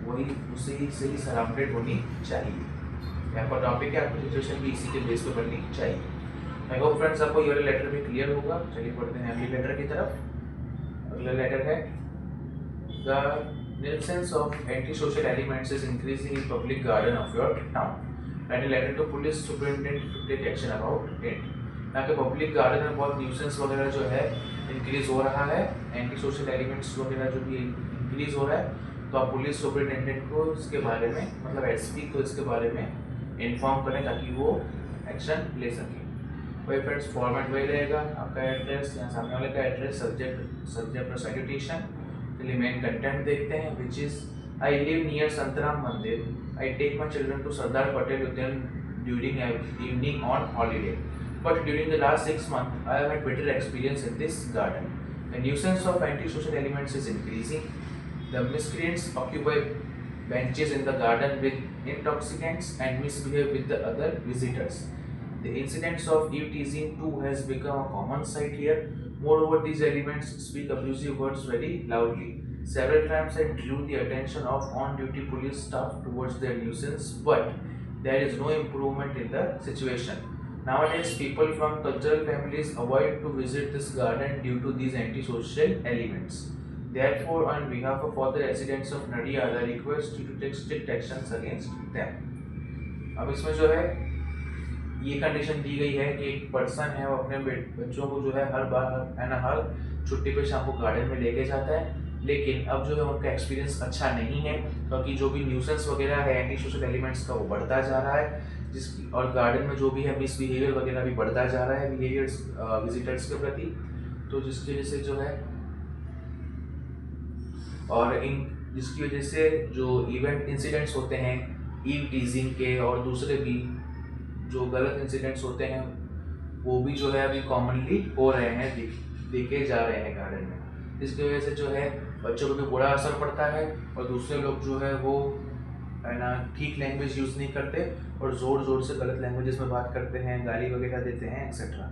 वही उसी से ही सराउंडेड होनी चाहिए. आपका टॉपिक है, आपकी सिचुएशन भी इसी के बेस पे बननी चाहिए. आई होप फ्रेंड्स आपको ये वाला लेटर भी क्लियर होगा. चलिए पढ़ते हैं अगले लेटर की तरफ. अगला लेटर है the nuisance of antisocial elements is increasing in public garden of your town. Write a letter to police superintendent to take action about it. यहाँ के पब्लिक गार्डन में बहुत न्यूसेंस वगैरह जो है इंक्रीज हो रहा है, एंटी सोशल एलिमेंट्स वगैरह जो भी इंक्रीज हो रहा है, तो आप पुलिस सुपरिटेंडेंट को इसके बारे में, मतलब एसपी को इसके बारे में इन्फॉर्म करें ताकि वो एक्शन ले सकें. वही फ्रेंड्स फॉर्मेट वही रहेगा, आपका एड्रेस, यहाँ सामने वाले का एड्रेस, सब्जेक्ट और साइटेशन. चलिए मेन कंटेंट देखते हैं, which is I live near Santram Mandir. I take my children to Sardar Patel Udyan during evening on holiday. But during the last 6 months, I have had better experience in this garden. The nuisance of antisocial elements is increasing. The miscreants occupy benches in the garden with intoxicants and misbehave with the other visitors. The incidents of eve teasing too has become a common sight here. Moreover, these elements speak abusive words very loudly. Several times I drew the attention of on-duty police staff towards their nuisance, but there is no improvement in the situation. Nowadays, people from cultural families avoid to visit this garden due to these antisocial elements. Therefore, on behalf of all the residents of Nadiyad, I request you to take strict actions against them. अब इसमें जो है ये condition दी गई है कि एक person है वो अपने बच्चों को जो है हर छुट्टी पे शाम को गार्डन में लेके जाता है, लेकिन अब जो है उनका एक्सपीरियंस अच्छा नहीं है क्योंकि जो भी न्यूसेंस वगैरह है एंटी सोशल एलिमेंट्स का वो बढ़ता जा रहा है, जिसकी और गार्डन में जो भी है मिसबिहेवियर वगैरह भी बढ़ता जा रहा है बिहेवियर्स विजिटर्स के प्रति. तो जिसकी वजह से जो है और जिसकी वजह से जो इवेंट इंसिडेंट्स होते हैं ईव टीजिंग के और दूसरे भी जो गलत इंसिडेंट्स होते हैं वो भी जो है अभी कॉमनली हो रहे हैं, देखे जा रहे हैं गार्डन में. जिसकी वजह से जो है बच्चों को भी बुरा असर पड़ता है और दूसरे लोग जो है वो है ना ठीक लैंग्वेज यूज़ नहीं करते और ज़ोर से गलत लैंग्वेजेस में बात करते हैं, गाली वगैरह देते हैं etcetera.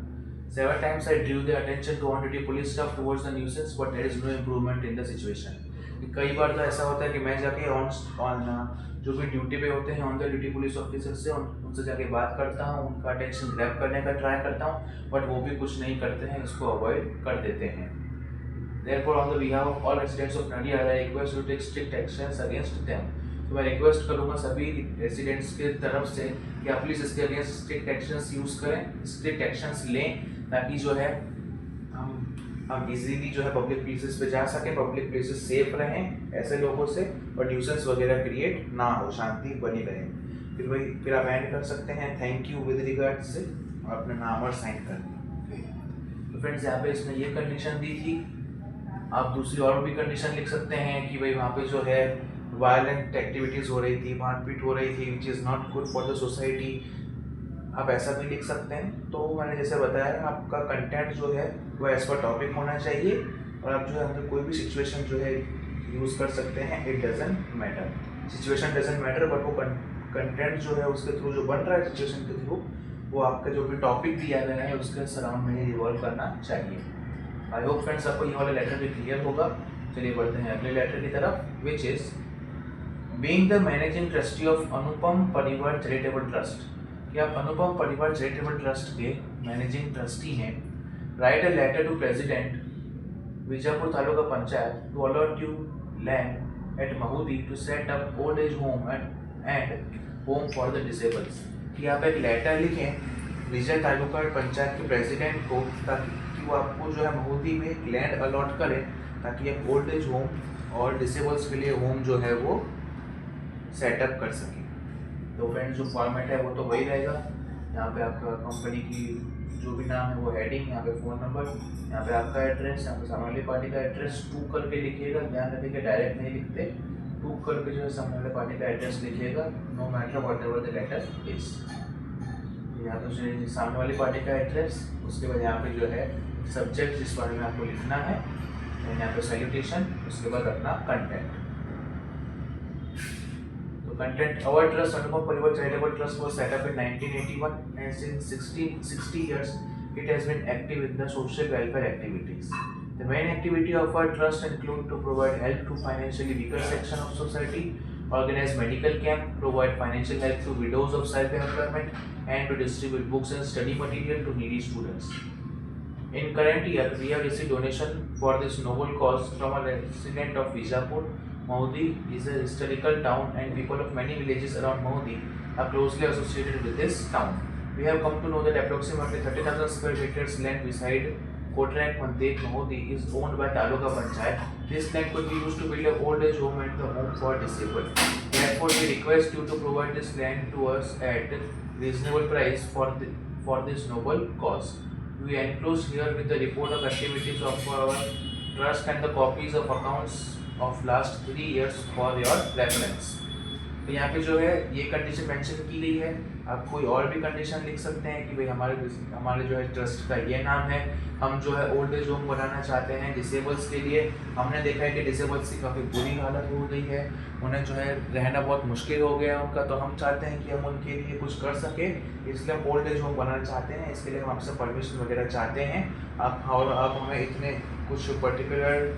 Several times I drew the attention to on-duty police staff towards the nuisance, but there is no improvement in the situation. कई बार तो ऐसा होता है कि मैं जाके जो भी ड्यूटी पे होते हैं on the duty police officer से उनसे जाके बात करता हूँ, उनका अटेंशन ग्रैब करने का ट्राई करता हूँ, बट वो भी कुछ नहीं करते हैं, इसको अवॉइड कर देते हैं. Therefore, on the behalf of all residents of Nadia, I request you to take strict actions against them. तो मैं रिक्वेस्ट करूंगा सभी रेसिडेंट्स के तरफ से कि आप प्लीज़ इसके अगेंस्ट स्ट्रिक्ट एक्शंस यूज़ करें, स्ट्रिक्ट एक्शंस लें, ताकि जो है हम इजीली जो है पब्लिक प्लेसेस पे जा सकें, पब्लिक प्लेसेस सेफ रहें ऐसे लोगों से, और न्यूसेंस वगैरह क्रिएट ना हो, शांति बनी रहे। फिर आप एंड कर सकते हैं थैंक यू विद रिगार्ड से, और अपना नाम और साइन कर दें। तो फ्रेंड्स, यहाँ पे इसने ये कंडीशन दी थी, आप दूसरी और भी कंडीशन लिख सकते हैं कि भाई वहाँ पे जो है वायलेंट एक्टिविटीज़ हो रही थी, मारपीट हो रही थी, which is not good for the society, आप ऐसा भी लिख सकते हैं। तो मैंने जैसे बताया, आपका कंटेंट जो है वो एज पर टॉपिक होना चाहिए, और आप जो है अंदर कोई भी सिचुएशन जो है यूज़ कर सकते हैं, it doesn't matter, situation doesn't matter, but वो कंटेंट जो है उसके थ्रू जो बन रहा है सिचुएशन के थ्रू, वो आपका जो भी टॉपिक दिया गया है उसके सराउंड में ही रिवॉल्व करना चाहिए। आई होप फ्रेंड्स आपको ये वाला लेटर भी क्लियर होगा। चलिए बढ़ते हैं अगले लेटर की तरफ, which is being the managing trustee of Anupam Parivar charitable trust, कि आप अनुपम परिवार चैरिटेबल ट्रस्ट के मैनेजिंग ट्रस्टी हैं। Write a letter to president Vijapur taluka panchayat to allot you land at Mahudi to set up old age home and home for the disables, कि आप एक letter लिखें विजय तालुका पंचायत के president को, ताकि कि वो आपको जो है महूदी में एक लैंड अलॉट करें, ताकि आप ओल्ड एज होम और डिसेबल्स के लिए होम जो है वो सेटअप कर सकें। तो फ्रेंड्स, जो फॉर्मेट है वो तो वही रहेगा। यहाँ पे आपका कंपनी की जो भी नाम है वो हेडिंग, यहाँ पे फ़ोन नंबर, यहाँ पे आपका एड्रेस, यहाँ पे सामने वाली पार्टी का एड्रेस टू करके लिखिएगा, ध्यान रखिएगा डायरेक्ट नहीं लिखते, टू करके जो है सामने वाले पार्टी का एड्रेस लिखिएगा, no matter what ever the letter is. यहाँ पे जो सामने वाली पार्टी का एड्रेस, उसके बाद यहाँ पे जो है सब्जेक्ट जिस बारे में आपको लिखना है, यहाँ पे सैल्यूटेशन, उसके बाद अपना content. Content. Our trust, Anupam Parivar Charitable Trust, was set up in 1981, and since 60 years it has been active in the social welfare activities. The main activity of our trust include to provide help to financially weaker section of society, organize medical camp, provide financial help to widows of self-employment, and to distribute books and study material to needy students. In current year, we have received donation for this noble cause from a resident of Vijapur. Mahudi is a historical town, and people of many villages around Mahudi are closely associated with this town. We have come to know that approximately 30,000 square meters land beside Kotrak Mandir, Mahudi is owned by Taluka Panchayat. This land could be used to build an old age home and the home for disabled. Therefore, we request you to provide this land to us at reasonable price for this noble cause. We enclose here with the report of activities of our trust and the copies of accounts of last 3 years for your reference. तो यहाँ पे जो है ये condition mention की गई है। आप कोई और भी कंडीशन लिख सकते हैं कि भाई हमारे जो है ट्रस्ट का ये नाम है, हम जो है ओल्ड एज होम बनाना चाहते हैं डिसेबल्स के लिए। हमने देखा है कि डिसेबल्स की काफ़ी बुरी हालत हो गई है, उन्हें जो है रहना बहुत मुश्किल हो गया है उनका, तो हम चाहते हैं कि हम उनके लिए कुछ कर सके, इसलिए हम ओल्ड एज होम बनाना चाहते हैं। इसके लिए हम आपसे परमिशन वगैरह चाहते हैं, आप हमें इतने कुछ पर्टिकुलर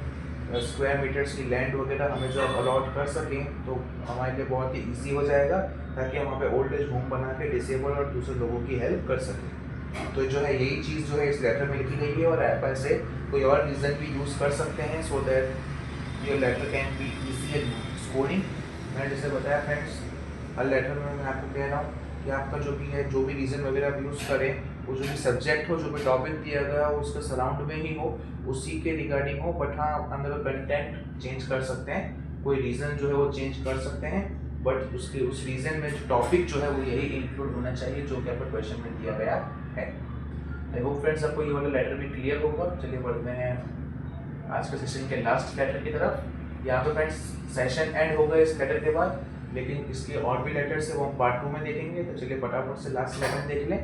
स्क्वायर मीटर्स की लैंड वगैरह हमें जो अलॉट कर सकें, तो हमारे लिए बहुत ही ईजी हो जाएगा, ताकि हम वहाँ पे ओल्ड एज होम बना के डिसेबल और दूसरे लोगों की हेल्प कर सकें। तो जो है यही चीज़ जो है इस लेटर में लिखी गई है, और आप ऐसे कोई और रीज़न भी यूज़ कर सकते हैं, so that your letter can be easy scoring. मैंने जैसे बताया फ्रेंड्स, हर लेटर में मैं आपको कह रहा हूँ कि आपका जो भी रीज़न वगैरह आप यूज़ करें, वो जो भी सब्जेक्ट हो, जो भी टॉपिक दिया गया हो, उसके सराउंड में ही हो, उसी के रिगार्डिंग हो, बट हाँ अंदर का कंटेंट चेंज कर सकते हैं, कोई रीज़न जो है वो चेंज कर सकते हैं, बट उस रीज़न में जो टॉपिक जो है वो यही इंक्लूड होना चाहिए जो कि आपको क्वेश्चन में दिया गया है। आई होप फ्रेंड्स आपको ये वाला लेटर भी क्लियर होगा। चलिए बढ़ते हैं आज के सेशन के लास्ट लेटर की तरफ। यहाँ पे फ्रेंड्स सेशन एंड होगा इस लेटर के बाद, लेकिन इसके और भी लेटर्स है वो हम पार्ट 2 में देखेंगे। तो चलिए फटाफट से लास्ट लेटर देख लें,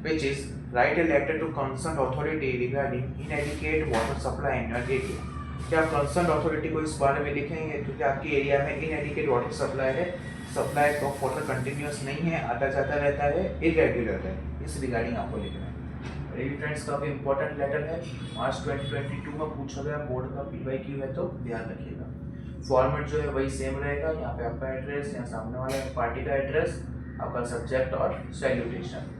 which is write a letter to concerned authority regarding inadequate water supply in your area। क्या आप कंसर्न अथॉरिटी को इस बारे में लिखेंगे क्योंकि आपके एरिया में इनएडिक्वेट वाटर सप्लाई है, सप्लाई ऑफ वाटर कंटिन्यूस नहीं है, आता जाता रहता है, इरेगुलर है, इस रिगार्डिंग आपको लिखना है। ये फ्रेंड्स काफ़ी इंपॉर्टेंट लेटर है, मार्च 2022 में पूछा गया बोर्ड का PYQ है, तो ध्यान रखिएगा। फॉर्मेट जो है वही सेम रहेगा, यहाँ पे आपका एड्रेस, यहाँ सामने वाला पार्टी का एड्रेस, आपका सब्जेक्ट और सैल्यूटेशन।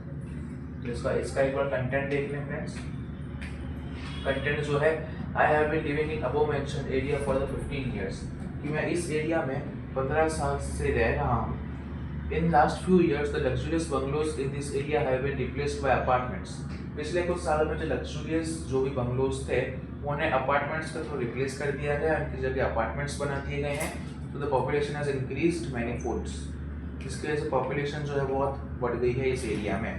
तो इसका एक बार कंटेंट देख लें फ्रेंड्स। कंटेंट जो है, I have been living in above mentioned area for the 15 years, कि मैं इस एरिया में 15 साल से रह रहा हूँ। In last few years the luxurious bungalows in this area have been replaced by apartments. पिछले कुछ सालों में जो लग्जूरियस जो भी बंगलोज थे उन्हें अपार्टमेंट्स का थ्रू रिप्लेस कर दिया गया, उनकी जगह अपार्टमेंट्स बना दिए गए हैं। तो the population has increased many folds, इसकी वजह से पॉपुलेशन जो है बहुत बढ़ गई है इस एरिया में।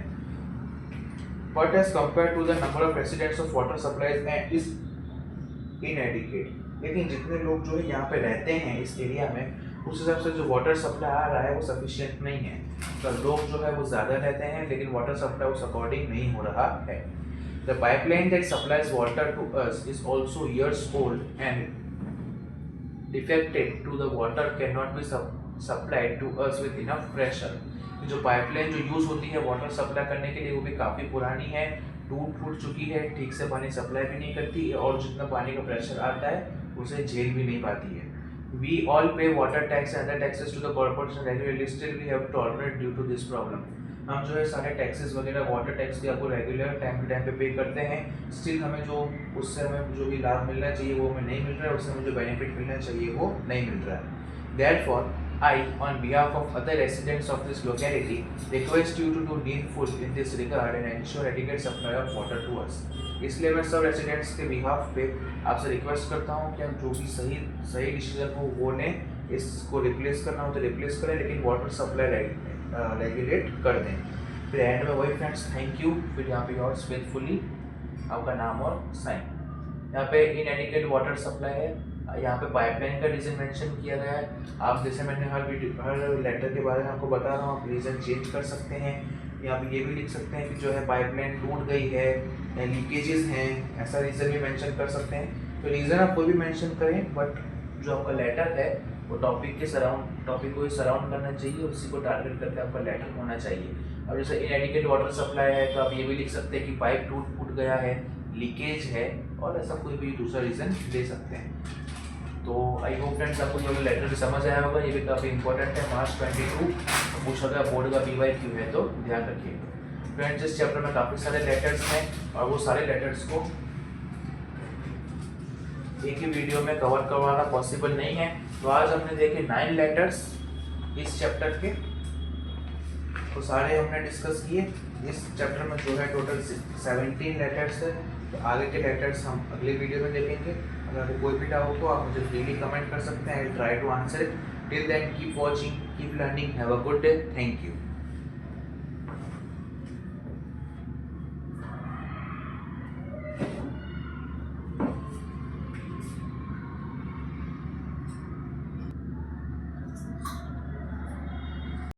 But as compare to the number of residents of water supplies and is inadequate, लेकिन जितने लोग जो है यहाँ पे रहते हैं इस एरिया में, उस हिसाब से जो वाटर सप्लाई आ रहा है वो सफिशिएंट नहीं है। तो लोग जो है वो ज़्यादा रहते हैं लेकिन वाटर सप्लाई उस अकॉर्डिंग नहीं हो रहा है। The pipeline that supplies water to us is also years old and defected to the water can not be supplied to us with enough pressure. जो पाइपलाइन जो यूज़ होती है वाटर सप्लाई करने के लिए वो भी काफ़ी पुरानी है, टूट फूट चुकी है, ठीक से पानी सप्लाई भी नहीं करती और जितना पानी का प्रेशर आता है उसे झेल भी नहीं पाती है। We all pay water tax and other taxes to the corporation regularly. Still, we have to tolerate due to this problem. हम जो है सारे टैक्सेस वगैरह वाटर टैक्स भी आपको रेगुलर टाइम टू टाइम पे करते हैं। स्टिल हमें जो उससे हमें जो भी लाभ मिलना चाहिए वो हमें नहीं मिल रहा है, उससे हमें जो बेनिफिट मिलना चाहिए वो नहीं मिल रहा है। Therefore, I, on behalf of other residents of this locality, request you to do needful in this regard and ensure adequate supply of water to us. इसलिए मैं सब रेसिडेंट्स के बिहाफ पे आपसे रिक्वेस्ट करता हूँ कि हम जो भी सही डिसीजन हो वो लें, इसको रिप्लेस करना हो तो रिप्लेस करें, लेकिन वाटर सप्लाई रेगुलेट कर दें। फिर एंड में वही फ्रेंड्स, थैंक यू, फिर यहाँ पे योर्स फेथफुली, आपका नाम और साइन। यहाँ पे इनएडिक्वेट वाटर सप्लाई है, यहाँ पे पाइपलाइन का रीज़न मेंशन किया गया है। आप जैसे मैंने हर लेटर के बारे में आपको बता रहा हूँ, आप रीज़न चेंज कर सकते हैं। यहाँ पे ये भी लिख सकते हैं कि जो है पाइपलाइन टूट गई है या लीकेजेस हैं, ऐसा रीज़न भी मेंशन कर सकते हैं। तो रीज़न आप कोई भी मेंशन करें, बट जो आपका लेटर है वो टॉपिक को ही सराउंड करना चाहिए, उसी को टारगेट करके आपका लेटर होना चाहिए। और जैसे इनएडिक्वेट वाटर सप्लाई है तो आप ये भी लिख सकते हैं कि पाइप फूट गया है, लीकेज है, और ऐसा कोई भी दूसरा रीज़न दे सकते हैं। तो आई होप फ्रेंड्स आपको ये लेटर भी समझ आया होगा, ये भी काफ़ी इंपॉर्टेंट है। मार्च 22 पूछा गया बोर्ड का PYQ है, तो ध्यान रखिएगा। फ्रेंड्स इस चैप्टर में काफ़ी सारे लेटर्स हैं और वो सारे लेटर्स को एक ही वीडियो में कवर करवाना पॉसिबल नहीं है। तो आज हमने देखे 9 लेटर्स इस चैप्टर के, तो सारे हमने डिस्कस किए। इस चैप्टर में जो है टोटल 17 लेटर्स है। तो आगे के लेटर्स हम अगले वीडियो में देखेंगे। अगर कोई भी डाउट हो आप मुझे फ्रीली कमेंट कर सकते हैं, I try to answer it. Till then keep watching, keep learning, have a good day, thank you.